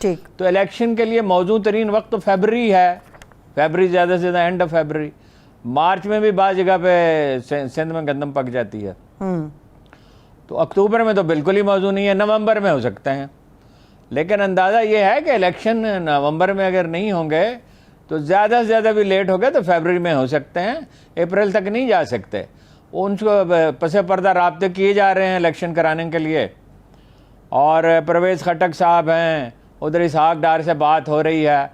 ठीक। तो इलेक्शन के लिए मौजूद तरीन वक्त तो फरवरी है, फरवरी ज़्यादा से ज़्यादा एंड ऑफ फरवरी। मार्च में भी बाज़ जगह पे सिंध में गंदम पक जाती है, तो अक्टूबर में तो बिल्कुल ही मौजूद नहीं है, नवंबर में हो सकते हैं। लेकिन अंदाज़ा ये है कि इलेक्शन नवंबर में अगर नहीं होंगे तो ज़्यादा से ज़्यादा भी लेट हो गए तो फरवरी में हो सकते हैं, अप्रैल तक नहीं जा सकते। उनको पसे पर्दा राब्ते किए जा रहे हैं इलेक्शन कराने के लिए। और परवेज़ खटक साहब हैं, उधर इसहाक डार से बात हो रही है,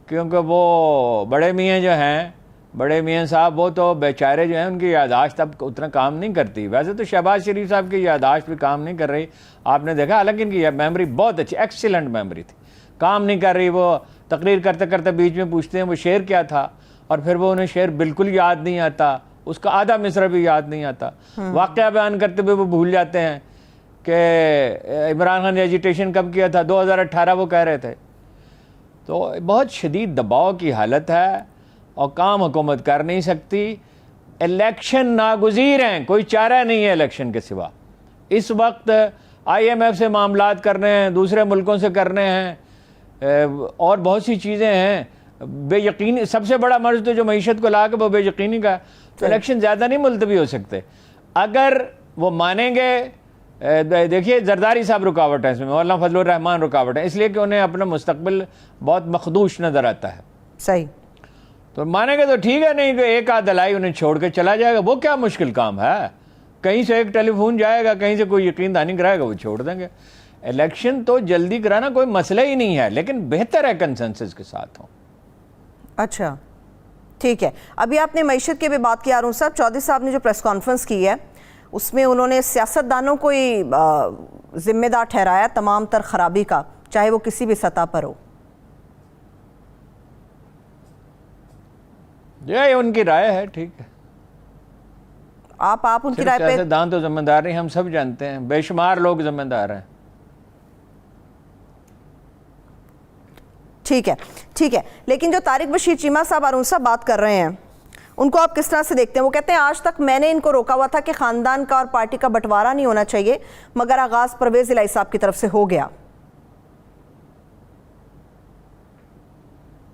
क्योंकि वो बड़े मियाँ जो हैं, बड़े मियाँ साहब, वो तो बेचारे जो हैं उनकी याददाश्त अब उतना काम नहीं करती। वैसे तो शहबाज शरीफ साहब की याददाश्त भी काम नहीं कर रही, आपने देखा। हालांकि इनकी मेमोरी बहुत अच्छी, एक्सीलेंट मेमोरी थी, काम नहीं कर रही। वो तकरीर करते करते बीच में पूछते हैं वो शेर क्या था, और फिर वो उन्हें शेर बिल्कुल याद नहीं आता, उसका आधा मिसरा भी याद नहीं आता। वाक़या बयान करते हुए वो भूल जाते हैं कि इमरान खान ने एजिटेशन कब किया था, 2018 वो कह रहे थे। तो बहुत शदीद दबाव की हालत है और काम हुकूमत कर नहीं सकती। इलेक्शन नागुज़ीर हैं, कोई चारा नहीं है इलेक्शन के सिवा। इस वक्त IMF से मामलात करने हैं, दूसरे मुल्कों से करने हैं, और बहुत सी चीज़ें हैं। बेयकीनी सबसे बड़ा मर्ज तो जो मईशत को ला के वो बेयकीनी का। तो इलेक्शन ज़्यादा नहीं मुलतवी हो सकते अगर वो मानेंगे। देखिए जरदारी साहब रुकावट है इसमें, मौलाना फजलुर रहमान रुकावट है, इसलिए कि उन्हें अपना मुस्तकबिल बहुत मखदूश नज़र आता है। सही, तो मानेंगे तो ठीक है, नहीं कि एक आध दलाई उन्हें छोड़ के चला जाएगा, वो क्या मुश्किल काम है। कहीं से एक टेलीफोन जाएगा, कहीं से कोई यकीन दहानी कराएगा, वो छोड़ देंगे। इलेक्शन तो जल्दी कराना कोई मसला ही नहीं है, लेकिन बेहतर है कंसेंसस के साथ हो। अच्छा ठीक है। अभी आपने मईशत की भी बात की, अरुण साहब, चौधरी साहब ने जो प्रेस कॉन्फ्रेंस की है उसमें उन्होंने सियासतदानों को ही जिम्मेदार ठहराया तमाम तर खराबी का, चाहे वो किसी भी सतह पर हो। ये उनकी राय है, ठीक है। आप उनकी राय पे, सियासतदान तो जिम्मेदार नहीं, हम सब जानते हैं, बेशुमार लोग जिम्मेदार हैं। ठीक है, ठीक है। लेकिन जो तारिक बशीर चीमा साहब अरुण साहब बात कर रहे हैं, उनको आप किस तरह से देखते हैं? वो कहते हैं आज तक मैंने इनको रोका हुआ था कि खानदान का और पार्टी का बंटवारा नहीं होना चाहिए, मगर आगाज परवेज इलाही साहब की तरफ से हो गया।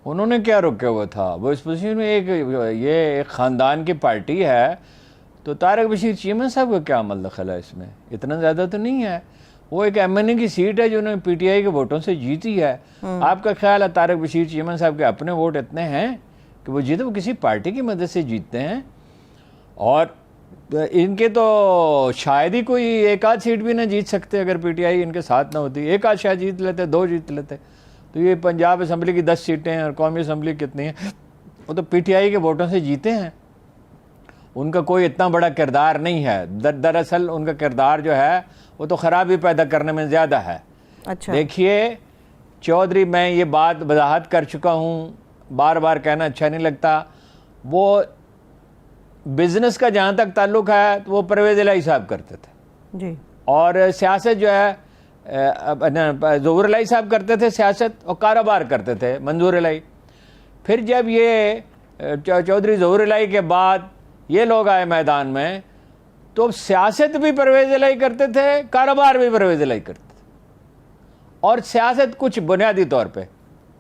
उन्होंने क्या रोका हुआ था? वो इस पोजीशन में एक खानदान की पार्टी है, तो तारिक बशीर चीमा साहब का क्या अमल दखल है इसमें? इतना ज़्यादा तो नहीं है। वो एक MNA की सीट है जो उन्होंने PTI के वोटों से जीती है। आपका ख्याल है तारिक बशीर चीमा साहब के अपने वोट इतने हैं कि वो जीते? वो किसी पार्टी की मदद से जीतते हैं, और इनके तो शायद ही कोई एक आध सीट भी ना जीत सकते अगर PTI इनके साथ ना होती। एक आध शायद जीत लेते, 2 जीत लेते। तो ये पंजाब असम्बली की 10 सीटें हैं और कौमी असम्बली कितनी है, वो तो PTI के वोटों से जीते हैं। उनका कोई इतना बड़ा किरदार नहीं है। दरअसल उनका किरदार जो है वो तो ख़राबी पैदा करने में ज़्यादा है। अच्छा। देखिए चौधरी, मैं ये बात वजाहत कर चुका हूँ, बार बार कहना अच्छा नहीं लगता। वो बिज़नेस का जहाँ तक ताल्लुक़ है तो वो परवेज़ इलाही साहब करते थे जी, और सियासत जो है ज़हूर इलाही साहब करते थे सियासत, और कारोबार करते थे मंजूर इलाही। फिर जब ये चौधरी ज़हूर इलाही के बाद ये लोग आए मैदान में, तो सियासत भी परवेज़ इलाही करते थे, कारोबार भी परवेज़ इलाही करते थे। और सियासत कुछ बुनियादी तौर पे,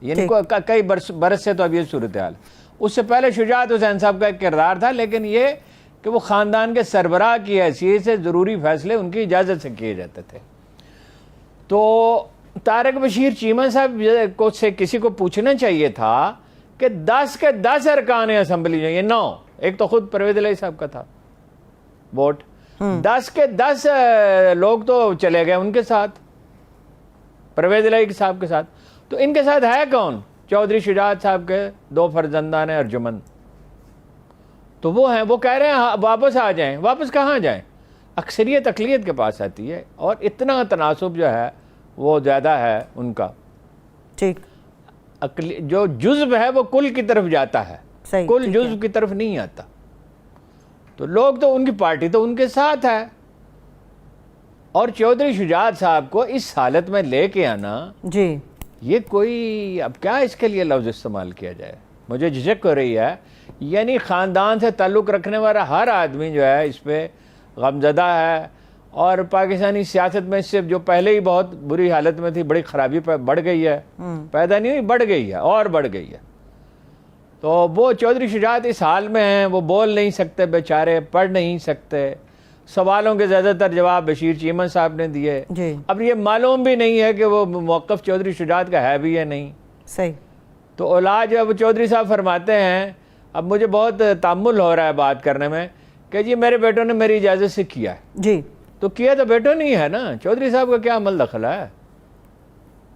यानी कई बरस से तो अब ये सूरत हाल। उससे पहले शुजात हुसैन साहब का एक किरदार था, लेकिन ये कि वो ख़ानदान के सरबराह की हैसियत से ज़रूरी फ़ैसले उनकी इजाज़त से किए जाते थे। तो तारिक बशीर चीमा साहब को से किसी को पूछना चाहिए था कि 10 के 10 अरकान असम्बली, ये 9, एक तो खुद परवेज़ इलाही साहब का था वोट, 10 के 10 लोग तो चले गए उनके साथ, परवेज़ इलाही साहब के साथ। तो इनके साथ है कौन? चौधरी शुजात साहब के 2 फर्जंदान अर्जुमन, तो वो हैं। वो कह रहे हैं वापस आ जाएं। वापस कहाँ जाएं? अक्सरियत अक़लियत के पास आती है, और इतना तनासुब जो है वो ज़्यादा है उनका। ठीक, जो जुज़्व है वो कुल की तरफ जाता है, कुल जुज़्व की तरफ नहीं आता। तो लोग तो उनकी पार्टी तो उनके साथ है, और चौधरी शुजात साहब को इस हालत में लेके आना जी, ये कोई, अब क्या इसके लिए लफ्ज़ इस्तेमाल किया जाए, मुझे झिझक हो रही है। यानी ख़ानदान से ताल्लुक़ रखने वाला हर आदमी जो है इस पर गमज़दा है, और पाकिस्तानी सियासत में इससे जो पहले ही बहुत बुरी हालत में थी, बड़ी खराबी बढ़ गई है, पैदा नहीं हुई, बढ़ गई है और बढ़ गई है। तो वो चौधरी शुजात इस हाल में हैं, वो बोल नहीं सकते बेचारे, पढ़ नहीं सकते, सवालों के ज़्यादातर जवाब बशीर चीमन साहब ने दिए। अब ये मालूम भी नहीं है कि वो मौक़िफ़ चौधरी शुजात का है भी या नहीं। सही। तो औलाद अब चौधरी साहब फरमाते हैं, अब मुझे बहुत तामुल हो रहा है बात करने में, कि जी मेरे बेटों ने मेरी इजाज़त से किया है। जी। तो किया तो बेटों नहीं है ना, चौधरी साहब का क्या अमल दखल है?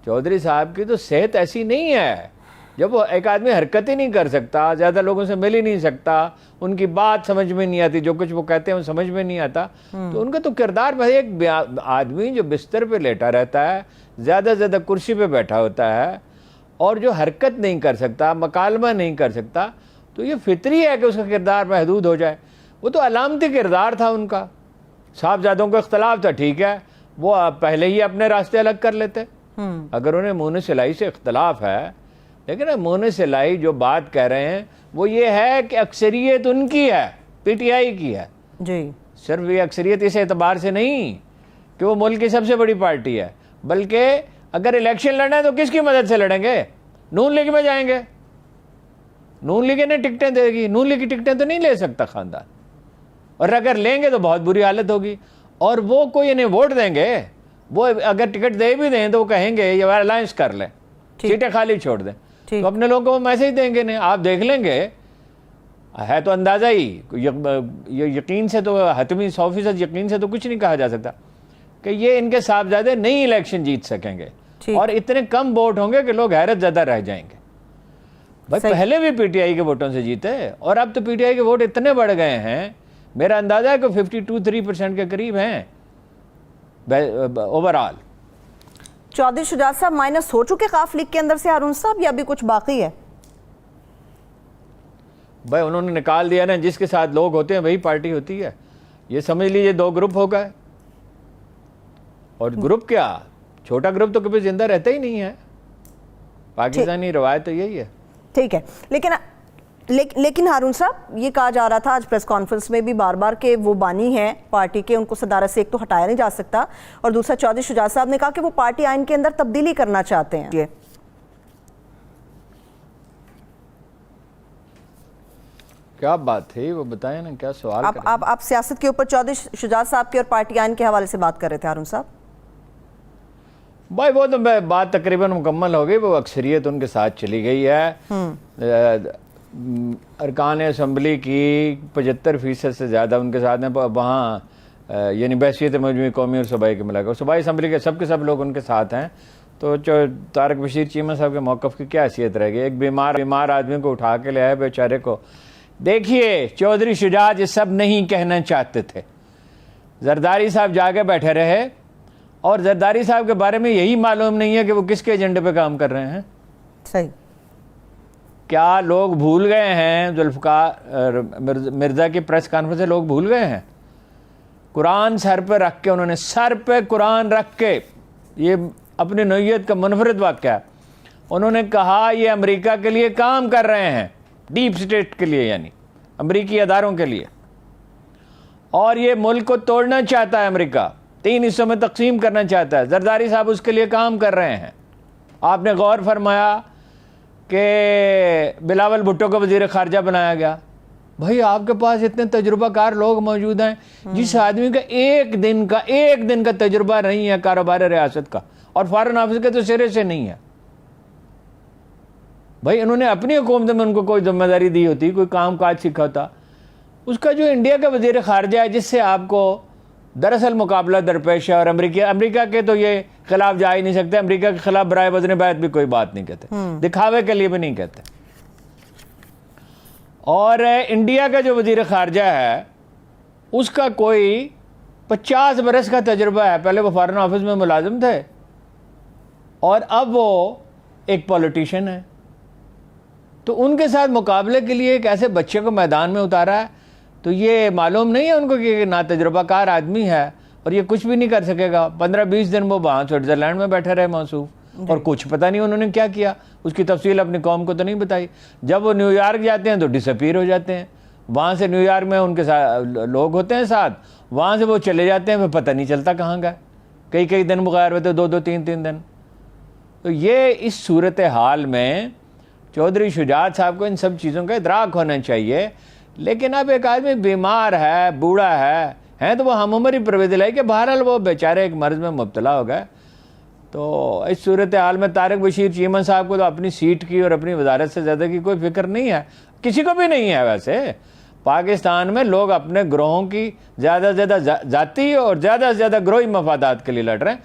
चौधरी साहब की तो सेहत ऐसी नहीं है, जब वो एक आदमी हरकत ही नहीं कर सकता, ज़्यादा लोगों से मिल ही नहीं सकता, उनकी बात समझ में नहीं आती, जो कुछ वो कहते हैं वो समझ में नहीं आता, तो उनका तो किरदार भाई एक आदमी जो बिस्तर पे लेटा रहता है, ज़्यादा से ज़्यादा कुर्सी पे बैठा होता है और जो हरकत नहीं कर सकता, मकालमा नहीं कर सकता, तो ये फितरी है कि उसका किरदार महदूद हो जाए। वो तो अलामती किरदार था उनका। साहबजादों का इख्तलाफ था, ठीक है, वो पहले ही अपने रास्ते अलग कर लेते अगर उन्हें मुन सिलाई से इख्तलाफ है। लेकिन मुन सिलाई जो बात कह रहे हैं वो ये है कि अक्सरियत उनकी है, पीटीआई की है जी। सिर्फ ये अक्सरियत इस एतबार से नहीं कि वो मुल्क की सबसे बड़ी पार्टी है, बल्कि अगर इलेक्शन लड़ना है तो किसकी मदद से लड़ेंगे? नून लीग में जाएंगे, नून लीग ने टिकटें देगी, नून लीग की टिकटें तो नहीं ले सकता खानदान, और अगर लेंगे तो बहुत बुरी हालत होगी। और वो कोई इन्हें वोट देंगे, वो अगर टिकट दे भी दें तो वो कहेंगे ये अलायंस कर लें, सीटें खाली छोड़ दें, तो अपने लोगों को मैसेज देंगे नहीं। आप देख लेंगे, है तो अंदाज़ा ही, यकीन से तो हतमी 100% यकीन से तो कुछ नहीं कहा जा सकता कि ये इनके साहबजादे नहीं इलेक्शन जीत सकेंगे, और इतने कम वोट होंगे कि लोग हैरत ज़्यादा रह जाएंगे। भाई पहले भी पीटीआई के वोटों से जीते, और अब तो पीटीआई के वोट इतने बढ़ गए हैं, मेरा अंदाजा है कि 52-53% के करीब हैं ओवरऑल। चौधरी शुजात साहब माइनस हो चुके काफ लीग के अंदर से हारून साहब, या अभी कुछ बाकी है? भाई उन्होंने निकाल दिया ना, जिसके साथ लोग होते हैं वही पार्टी होती है। ये समझ लीजिए 2 ग्रुप हो गए, और ग्रुप क्या, छोटा ग्रुप तो कभी जिंदा रहता ही नहीं है। पाकिस्तानी रवायत तो यही है। ठीक है, लेकिन हारून साहब ये कहा जा रहा था आज प्रेस कॉन्फ्रेंस में भी बार बार के वो बानी हैं पार्टी के, उनको सदारत से एक तो हटाया नहीं जा सकता, और दूसरा चौधरी शुजात साहब ने कहा कि वो पार्टी आइन के अंदर तब्दीली करना चाहते हैं। ये क्या बात थी वो बताएं ना, क्या सवाल आप सियासत के ऊपर चौधरी शुजात साहब के और पार्टी आइन के हवाले से बात कर रहे थे हारून साहब। भाई वो तो बात तकरीबन मुकम्मल हो गई, वो अक्सरियत उनके साथ चली गई है। अरकान असम्बली की 75% से ज़्यादा उनके साथ हैं वहाँ, यानी बहसीत मजमूई कौमी और सूबाई के मिलाकर सूबाई असम्बली के सब लोग उनके साथ हैं। तो तारक बशीर चीमा साहब के मौक़िफ़ की क्या हैसियत रहेगी? एक बीमार आदमी को उठा के ले आए बेचारे को। देखिए चौधरी शुजात ये सब नहीं कहना चाहते थे, जरदारी साहब जाके बैठे रहे, और जरदारी साहब के बारे में यही मालूम नहीं है कि वो किसके एजेंडे पे काम कर रहे हैं। सही। क्या लोग भूल गए हैं जुल्फ़िकार मिर्ज़ा की प्रेस कॉन्फ्रेंस से? लोग भूल गए हैं? कुरान सर पे रख के, उन्होंने सर पे कुरान रख के, ये अपनी नौइयत का मुनफरिद वाक़या है, उन्होंने कहा ये अमेरिका के लिए काम कर रहे हैं, डीप स्टेट के लिए, यानी अमेरिकी अदारों के लिए, और ये मुल्क को तोड़ना चाहता है अमेरिका, 3 हिस्सों में तकसीम करना चाहता है। जरदारी साहब उसके लिए काम कर रहे हैं। आपने गौर फरमाया कि बिलावल भुट्टो को वज़ीर ख़ारजा बनाया गया। भाई आपके पास इतने तजुर्बाकार लोग मौजूद हैं, जिस आदमी का एक दिन का तजुर्बा नहीं है कारोबार रियासत का, और फॉरेन ऑफिस के तो सिरे से नहीं है। भाई इन्होंने अपनी हुकूमत में उनको कोई जिम्मेदारी दी होती, कोई काम काज सीखा होता। उसका जो इंडिया का वज़ीर ख़ारजा है, जिससे आपको दरअसल मुकाबला दरपेश है, और अमेरिका के तो ये खिलाफ जा ही नहीं सकते, अमेरिका के खिलाफ बराए वज़न बैत भी कोई बात नहीं कहते, दिखावे के लिए भी नहीं कहते। और इंडिया का जो वज़ीर ख़ारजा है उसका कोई 50 बरस का तजुर्बा है। पहले वो फॉरेन ऑफिस में मुलाजिम थे, और अब वो एक पॉलिटिशियन है। तो उनके साथ मुकाबले के लिए एक ऐसे बच्चे को मैदान में उतारा है, तो ये मालूम नहीं है उनको कि ना तजुर्बाकार आदमी है और ये कुछ भी नहीं कर सकेगा। 15-20 दिन वो वहाँ स्विट्ज़रलैंड में बैठे रहे मौसूफ, और कुछ पता नहीं उन्होंने क्या किया, उसकी तफसील अपनी कौम को तो नहीं बताई। जब वो न्यूयॉर्क जाते हैं तो डिसअपीयर हो जाते हैं, वहाँ से न्यूयॉर्क में उनके साथ लोग होते हैं साथ, वहाँ से वो चले जाते हैं, फिर पता नहीं चलता कहाँ गए, कई कई दिन बगैर होते, 2-2 3-3 दिन। तो ये इस सूरत हाल में चौधरी शुजात साहब को इन सब चीज़ों का इदराक होना चाहिए। लेकिन अब एक आदमी बीमार है, बूढ़ा है तो वो हम उम्र ही प्रवेदिल है कि बहरहाल वो बेचारे एक मर्ज में मुब्तला हो गए। तो इस सूरत हाल में तारिक बशीर चीमन साहब को तो अपनी सीट की और अपनी वजारत से ज़्यादा की कोई फिक्र नहीं है, किसी को भी नहीं है। वैसे पाकिस्तान में लोग अपने ग्रोहों की ज़्यादा से ज़्यादा ज़ाती और ज़्यादा से ज़्यादा ग्रोही मफादात के लिए लड़ रहे हैं।